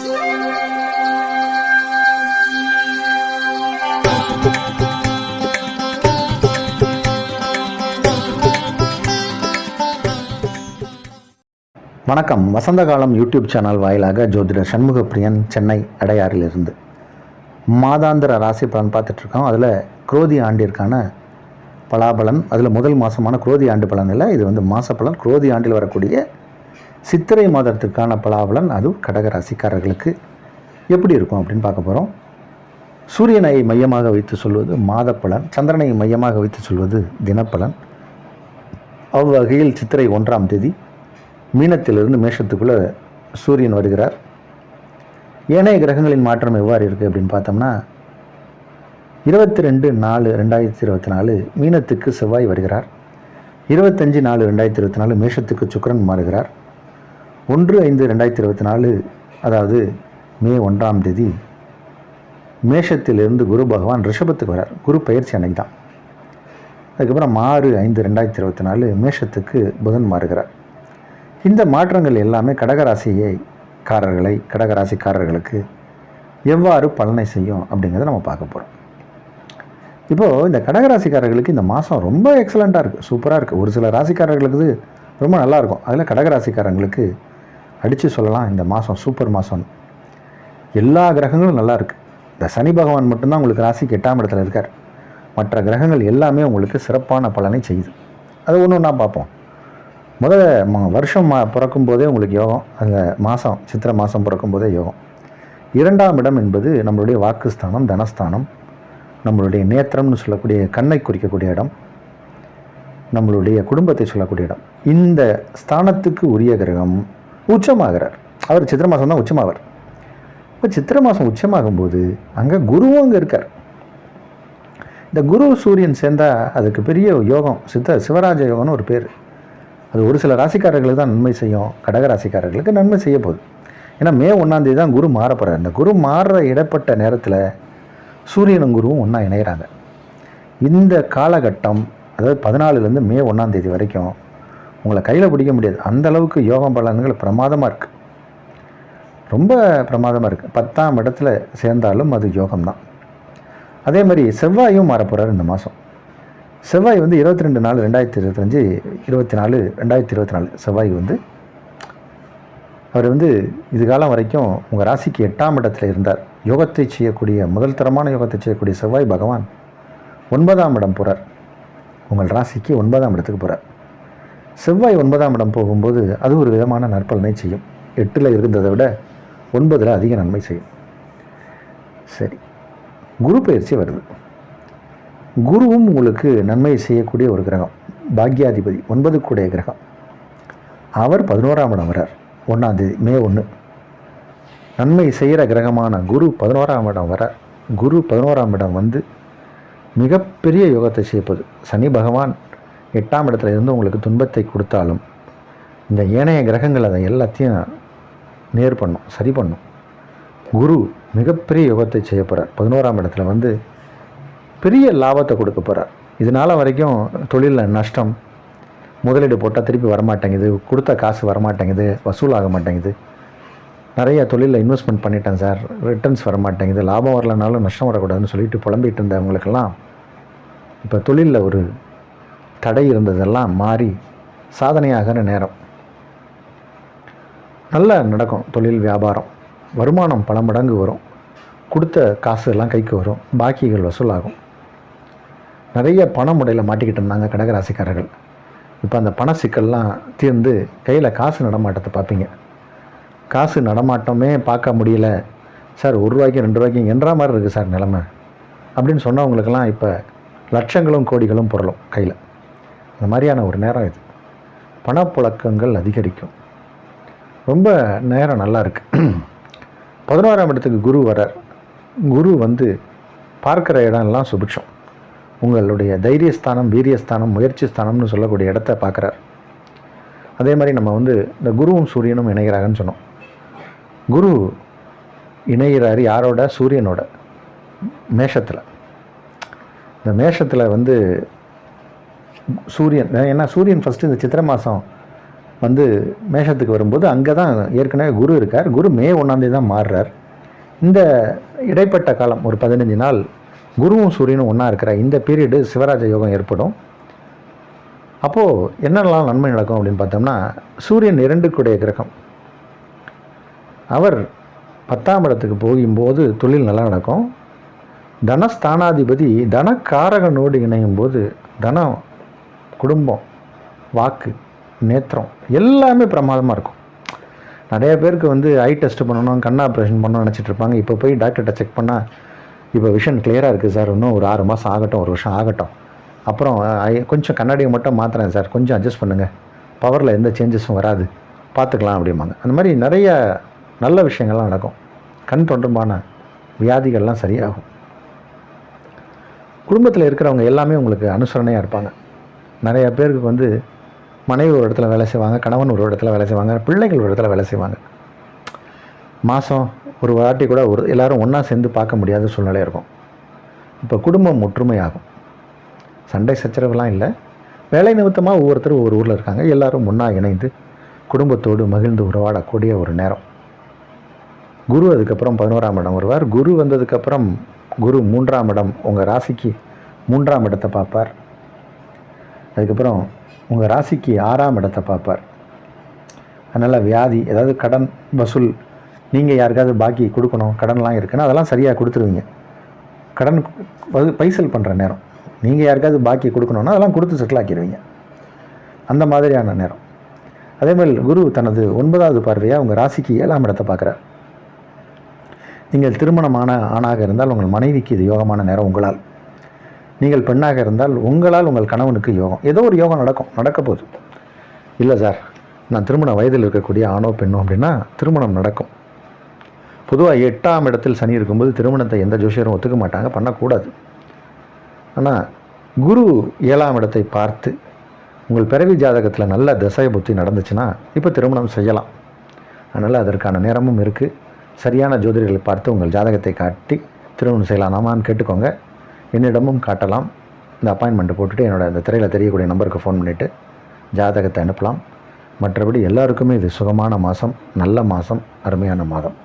வணக்கம். வசந்த காலம் YouTube channel வாயிலாக ஜோதிடர் சண்முகப்பிரியன், சென்னை அடையாறிலிருந்து மாதாந்திர ராசி பலன் பார்த்துட்ருக்கோம். அதில் குரோதி ஆண்டிற்கான பலாபலன், அதில் முதல் மாதமான குரோதி ஆண்டு பலன் இல்லை, இது வந்து மாசப்பலன். குரோதி ஆண்டில் வரக்கூடிய சித்திரை மாதத்திற்கான பலாபலன், அதுவும் கடகராசிக்காரர்களுக்கு எப்படி இருக்கும் அப்படின்னு பார்க்க போகிறோம். சூரியனை மையமாக வைத்து சொல்வது மாத பலன், சந்திரனை மையமாக வைத்து சொல்வது தினப்பலன். அவ்வகையில் சித்திரை 1ஆம் தேதி மீனத்திலிருந்து மேஷத்துக்குள்ளே சூரியன் வருகிறார். ஏனைய கிரகங்களின் மாற்றம் எவ்வாறு இருக்குது அப்படின்னு பார்த்தோம்னா, 22/4/2024 மீனத்துக்கு செவ்வாய் வருகிறார். 25/4/2024 மேஷத்துக்கு சுக்கிரன் மாறுகிறார். 1/5/2024 அதாவது மே 1ஆம் தேதி மேஷத்திலிருந்து குரு பகவான் ரிஷபத்துக்கு வரார். குரு பயிற்சி அன்னைக்கு தான். அதுக்கப்புறம் 6/5/2024 மேஷத்துக்கு புதன் மாறுகிறார். இந்த மாற்றங்கள் எல்லாமே கடகராசிக்காரர்களுக்கு எவ்வாறு பலனை செய்யும் அப்படிங்கிறத நம்ம பார்க்க போகிறோம். இப்போது இந்த கடகராசிக்காரர்களுக்கு இந்த மாதம் ரொம்ப எக்ஸலண்ட்டாக இருக்குது, சூப்பராக இருக்குது. ஒரு சில ராசிக்காரர்களுக்கு ரொம்ப நல்லாயிருக்கும். அதில் கடகராசிக்காரங்களுக்கு அடித்து சொல்லலாம் இந்த மாதம் சூப்பர் மாதம். எல்லா கிரகங்களும் நல்லா இருக்குது. இந்த சனி பகவான் மட்டும்தான் உங்களுக்கு ராசிக்கு 8ஆம் இடத்துல இருக்கார். மற்ற கிரகங்கள் எல்லாமே உங்களுக்கு சிறப்பான பலனை செய்யுது. அது ஒன்று ஒன்றா பார்ப்போம். முதல்ல வருஷம் பிறக்கும் போதே உங்களுக்கு யோகம். அந்த மாதம் சித்திரை மாதம் பிறக்கும் போதே யோகம். 2ஆம் இடம் என்பது நம்மளுடைய வாக்குஸ்தானம், தனஸ்தானம், நம்மளுடைய நேத்திரம்னு சொல்லக்கூடிய கண்ணை குறிக்கக்கூடிய இடம், நம்மளுடைய குடும்பத்தை சொல்லக்கூடிய இடம். இந்த ஸ்தானத்துக்கு உரிய கிரகம் உச்சமாகிறார். அவர் சித்திரை மாதம் தான் உச்சமாவார். இப்போ சித்திரை மாதம் உச்சமாகும்போது அங்கே குருவும் அங்கே இருக்கார். இந்த குரு சூரியன் சேர்ந்தால் அதுக்கு பெரிய யோகம், சிவராஜ யோகம்னு ஒரு பேர். அது ஒரு சில ராசிக்காரர்களுக்கு தான் நன்மை செய்யும், கடகராசிக்காரர்களுக்கு நன்மை செய்ய போகுது. ஏன்னா மே 1ஆம் தேதி தான் குரு மாற போகிறார். இந்த குரு மாறுற இடப்பட்ட நேரத்தில் சூரியனும் குருவும் ஒன்றா இணைகிறாங்க. இந்த காலகட்டம், அதாவது 14லேருந்து மே 1ஆம் தேதி வரைக்கும் உங்களை கையில் பிடிக்க முடியாது. அந்த அளவுக்கு யோகம் பலன்கள் பிரமாதமாக இருக்குது, ரொம்ப பிரமாதமாக இருக்குது. 10ஆம் இடத்துல சேர்ந்தாலும் அது யோகம்தான். அதே மாதிரி செவ்வாயும் மாற போகிறார் இந்த மாதம். செவ்வாய் வந்து 22/4/2025 24/2024 செவ்வாய் வந்து அவர் வந்து இது காலம் வரைக்கும் உங்கள் ராசிக்கு 8ஆம் இடத்துல இருந்தார். யோகத்தை செய்யக்கூடிய, முதல் தரமான யோகத்தை செய்யக்கூடிய செவ்வாய் பகவான் 9ஆம் இடம் போகிறார். உங்கள் ராசிக்கு 9ஆம் இடத்துக்கு போகிறார். செவ்வாய் 9ஆம் இடம் போகும்போது அது ஒரு விதமான நற்பலனை செய்யும். 8ல் இருந்ததை விட 9ல் அதிக நன்மை செய்யும். சரி, குரு பயிற்சி வருது. குருவும் உங்களுக்கு நன்மை செய்யக்கூடிய ஒரு கிரகம், பாக்யாதிபதி, 9 கூடிய கிரகம். அவர் 11ஆம் இடம் வரார். 1ஆம் தேதி மே 1 நன்மை செய்கிற கிரகமான குரு 11ஆம் இடம் வரார். குரு 11ஆம் இடம் வந்து மிகப்பெரிய யோகத்தை செய்யப்போது. சனி பகவான் 8ஆம் இடத்துல இருந்து உங்களுக்கு துன்பத்தை கொடுத்தாலும் இந்த ஏனைய கிரகங்கள் அதை எல்லாத்தையும் நேர் பண்ணும், சரி பண்ணும். குரு மிகப்பெரிய யோகத்தை செய்ய போகிறார். 11ஆம் இடத்துல வந்து பெரிய லாபத்தை கொடுக்க போகிறார். இதனால் வரைக்கும் தொழிலில் நஷ்டம், முதலீடு போட்டால் திருப்பி வரமாட்டேங்குது, கொடுத்த காசு வரமாட்டேங்குது, வசூலாக மாட்டேங்குது, நிறைய தொழிலில் இன்வெஸ்ட்மெண்ட் பண்ணிட்டேன் சார், ரிட்டர்ன்ஸ் வரமாட்டேங்குது, லாபம் வரலனாலும் நஷ்டம் வரக்கூடாதுன்னு சொல்லிட்டு புலம்பிகிட்டு இருந்தவங்களுக்கெல்லாம் இப்போ தொழிலில் ஒரு தடை இருந்ததெல்லாம் மாறி சாதனையாகிற நேரம். நல்லா நடக்கும் தொழில், வியாபாரம், வருமானம் பல மடங்கு வரும், கொடுத்த காசு எல்லாம் கைக்கு வரும், பாக்கிகள் வசூலாகும். நிறைய பண முறையில் மாட்டிக்கிட்டு இருந்தாங்க கடகராசிக்காரர்கள். இப்போ அந்த பண சிக்கல்லாம் தீர்ந்து கையில் காசு நடமாட்டத்தை பார்ப்பீங்க. காசு நடமாட்டமே பார்க்க முடியல சார், 1 ரூபாய்க்கு 2 ரூபாய்க்கு என்ற மாதிரி இருக்குது சார் நிலமை அப்படின்னு சொன்னவங்களுக்கெல்லாம் இப்போ லட்சங்களும் கோடிகளும் பொருளும் கையில். அந்த மாதிரியான ஒரு நேரம் இது. பணப்புழக்கங்கள் அதிகரிக்கும். ரொம்ப நேரம் நல்லா இருக்குது. 11ஆம் இடத்துக்கு குரு வரார். குரு வந்து பார்க்குற இடம்லாம் சுபிட்சம். உங்களுடைய தைரியஸ்தானம், வீரியஸ்தானம், முயற்சி ஸ்தானம்னு சொல்லக்கூடிய இடத்த பார்க்குறார். அதே மாதிரி நம்ம வந்து இந்த குருவும் சூரியனும் இணைகிறாங்கன்னு சொன்னோம். குரு இணைகிறாரு யாரோட? சூரியனோட, மேஷத்தில். இந்த மேஷத்தில் வந்து சூரியன், ஏன்னா சூரியன் ஃபஸ்ட்டு இந்த சித்திரை மாதம் வந்து மேஷத்துக்கு வரும்போது அங்கே தான் ஏற்கனவே குரு இருக்கார். குரு மே 1 தான் மாறுறார். இந்த இடைப்பட்ட காலம் ஒரு 15 நாள் குருவும் சூரியனும் ஒன்றா இருக்கிற இந்த பீரியடு சிவராஜ யோகம் ஏற்படும். அப்போது என்னெல்லாம் நன்மை நடக்கும் அப்படின்னு பார்த்தோம்னா, சூரியன் 2க்குடைய கிரகம், அவர் 10ஆம் இடத்துக்கு போகும்போது தொழில் நல்லா நடக்கும். தனஸ்தானாதிபதி தனக்காரகனோடு இணையும் போது தனம், குடும்பம், வாக்கு, நேத்திரம் எல்லாமே பிரமாதமாக இருக்கும். நிறைய பேருக்கு வந்து ஐ டெஸ்ட் பண்ணணும், கண் ஆப்ரேஷன் பண்ணணும்னு நினச்சிட்டு இருப்பாங்க. இப்போ போய் டாக்டர்கிட்ட செக் பண்ணால், இப்போ விஷன் கிளியராக இருக்குது சார், இன்னும் ஒரு 6 மாதம் ஆகட்டும், ஒரு வருஷம் ஆகட்டும், அப்புறம் கொஞ்சம் கண்ணாடியை மட்டும் மாற்றுறேன் சார், கொஞ்சம் அட்ஜஸ்ட் பண்ணுங்கள், பவரில் எந்த சேஞ்சஸும் வராது, பார்த்துக்கலாம் அப்படிம்பாங்க. அந்த மாதிரி நிறைய நல்ல விஷயங்கள்லாம் நடக்கும். கண் தொடர்பான வியாதிகள்லாம் சரியாகும். குடும்பத்தில் இருக்கிறவங்க எல்லாமே உங்களுக்கு அனுசரணையாக இருப்பாங்க. நிறைய பேருக்கு வந்து மனைவி ஒரு இடத்துல வேலை செய்வாங்க, கணவன் ஒரு இடத்துல வேலை செய்வாங்க, பிள்ளைகள் ஒரு இடத்துல வேலை செய்வாங்க. மாதம் ஒரு வாட்டி கூட எல்லோரும் ஒன்றா சேர்ந்து பார்க்க முடியாத சூழ்நிலை இருக்கும். இப்போ குடும்பம் ஒற்றுமையாகும். சண்டை சச்சரவுலாம் இல்லை. வேலை நிமித்தமாக ஒவ்வொருத்தரும் ஒவ்வொரு ஊரில் இருக்காங்க. எல்லோரும் ஒன்றா இணைந்து குடும்பத்தோடு மகிழ்ந்து உறவாடக்கூடிய ஒரு நேரம். குரு அதுக்கப்புறம் 11ஆம் இடம் வருவார். குரு வந்ததுக்கப்புறம் குரு 3ஆம் இடம், உங்கள் ராசிக்கு 3ஆம் இடத்தை பார்ப்பார். அதுக்கப்புறம் உங்கள் ராசிக்கு 6ஆம் இடத்தை பார்ப்பார். அதனால் வியாதி, ஏதாவது கடன் வசூல், நீங்கள் யாருக்காவது பாக்கி கொடுக்கணும், கடன்லாம் இருக்குன்னா அதெல்லாம் சரியாக கொடுத்துருவீங்க. கடன் பைசல் பண்ணுற நேரம். நீங்கள் யாருக்காவது பாக்கி கொடுக்கணுன்னா அதெல்லாம் கொடுத்து செட்டில் ஆக்கிடுவீங்க. அந்த மாதிரியான நேரம். அதேமாதிரி குரு தனது 9வது பார்வையாக உங்கள் ராசிக்கு 7ஆம் இடத்தை பார்க்குறார். நீங்கள் திருமணமான ஆணாக இருந்தால் உங்கள் மனைவிக்கு இது யோகமான நேரம். உங்களால், நீங்கள் பெண்ணாக இருந்தால் உங்களால் உங்கள் கணவனுக்கு யோகம், ஏதோ ஒரு யோகம் நடக்க போகுது. இல்லை சார், நான் திருமண வயதில் இருக்கக்கூடிய ஆணோ பெண்ணோ அப்படின்னா திருமணம் நடக்கும். பொதுவாக 8ஆம் இடத்தில் சனி இருக்கும்போது திருமணத்தை எந்த ஜோசியரும் ஒத்துக்க மாட்டாங்க, பண்ணக்கூடாது. ஆனால் குரு 7ஆம் இடத்தை பார்த்து உங்கள் பிறவி ஜாதகத்தில் நல்ல தசை புத்தி நடந்துச்சுன்னா இப்போ திருமணம் செய்யலாம். அதனால் அதற்கான நேரமும் இருக்குது. சரியான ஜோதிடர்களை பார்த்து உங்கள் ஜாதகத்தை காட்டி திருமணம் செய்யலாமான்னு கேட்டுக்கோங்க. என்னிடமும் காட்டலாம். இந்த அப்பாயின்மெண்ட்டை போட்டுட்டு என்னோட இந்த திரையில் தெரியக்கூடிய நம்பருக்கு ஃபோன் பண்ணிவிட்டு ஜாதகத்தை அனுப்பலாம். மற்றபடி எல்லாருக்குமே இது சுகமான மாதம், நல்ல மாதம், அருமையான மாதம்.